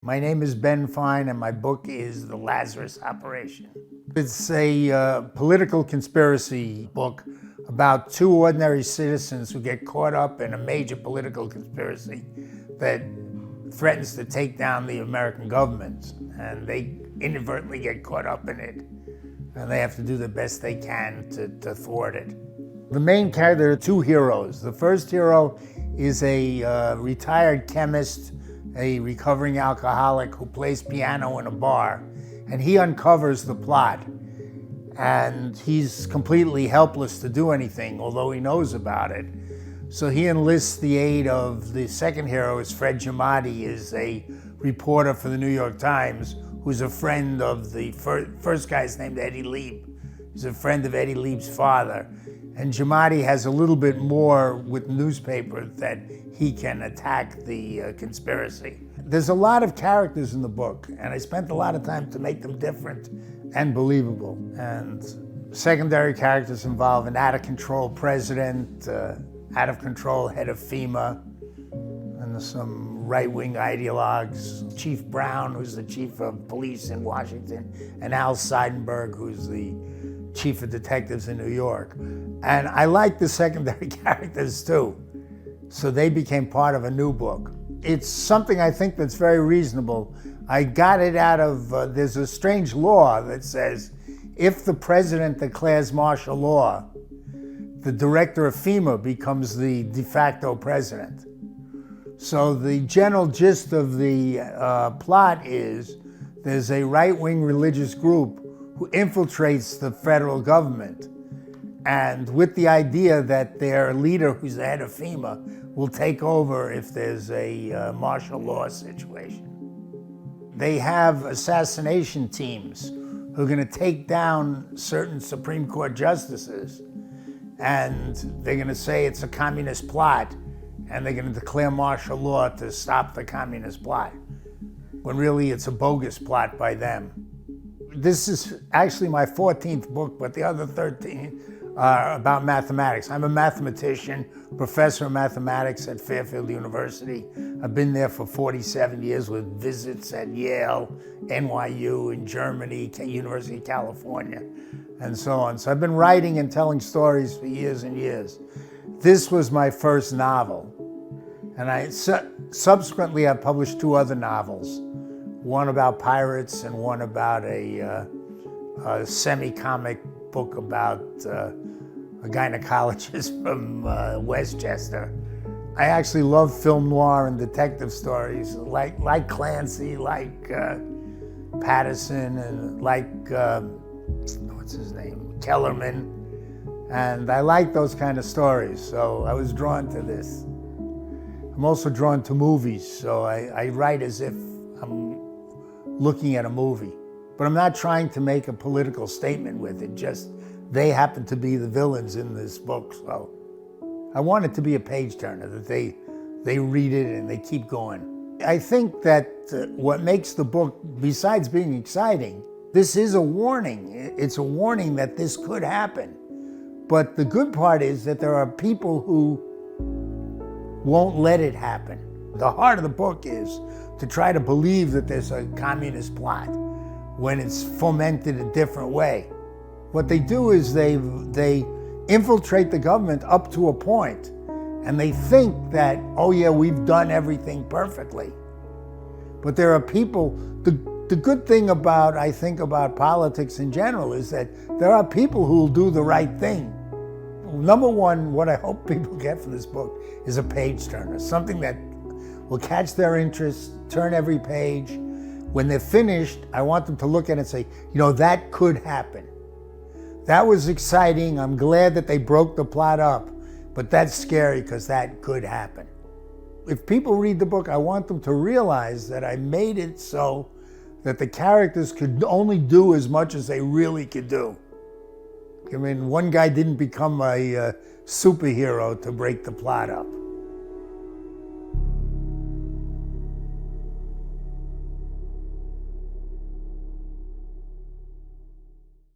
My name is Ben Fine, and my book is The Lazarus Operation. It's a political conspiracy book about two ordinary citizens who get caught up in a major political conspiracy that threatens to take down the American government, and they inadvertently get caught up in it, and they have to do the best they can to thwart it. The main character, there are two heroes. The first hero is a retired chemist, a recovering alcoholic who plays piano in a bar, and he uncovers the plot. And he's completely helpless to do anything, although he knows about it. So he enlists the aid of the second hero, is Fred Giammatti, is a reporter for the New York Times, who's a friend of the first guy's named Eddie Lieb. He's a friend of Eddie Lieb's father. And Giammatti has a little bit more with newspaper that he can attack the conspiracy. There's a lot of characters in the book, and I spent a lot of time to make them different and believable. And secondary characters involve an out-of-control president, out-of-control head of FEMA, and some right-wing ideologues. Chief Brown, who's the chief of police in Washington, and Al Seidenberg, who's the chief of detectives in New York. And I like the secondary characters too. So they became part of a new book. It's something I think that's very reasonable. I got it out of, there's a strange law that says if the president declares martial law, the director of FEMA becomes the de facto president. So the general gist of the plot is there's a right-wing religious group who infiltrates the federal government, and with the idea that their leader, who's the head of FEMA, will take over if there's a martial law situation. They have assassination teams who are going to take down certain Supreme Court justices, and they're going to say it's a communist plot, and they're going to declare martial law to stop the communist plot, when really it's a bogus plot by them. This is actually my 14th book, but the other 13 are about mathematics. I'm a mathematician, professor of mathematics at Fairfield University. I've been there for 47 years with visits at Yale, NYU in Germany, University of California, and so on. So I've been writing and telling stories for years and years. This was my first novel, and subsequently I published two other novels. One about pirates and one about a semi-comic book about a gynecologist from Westchester. I actually love film noir and detective stories, like Clancy, like Patterson, and like, what's his name, Kellerman. And I like those kind of stories, so I was drawn to this. I'm also drawn to movies, so I write as if I'm looking at a movie. But I'm not trying to make a political statement with it, just they happen to be the villains in this book, so I want it to be a page-turner, that they read it and they keep going. I think that what makes the book, besides being exciting, this is a warning. It's a warning that this could happen. But the good part is that there are people who won't let it happen. The heart of the book is to try to believe that there's a communist plot when it's fomented a different way. What they do is they infiltrate the government up to a point, and they think that, oh yeah, we've done everything perfectly. But there are people, the good thing about, I think, about politics in general is that there are people who will do the right thing. Number one, what I hope people get from this book is a page turner, something that will catch their interest, turn every page. When they're finished, I want them to look at it and say, you know, that could happen. That was exciting. I'm glad that they broke the plot up, but that's scary because that could happen. If people read the book, I want them to realize that I made it so that the characters could only do as much as they really could do. I mean, one guy didn't become a superhero to break the plot up.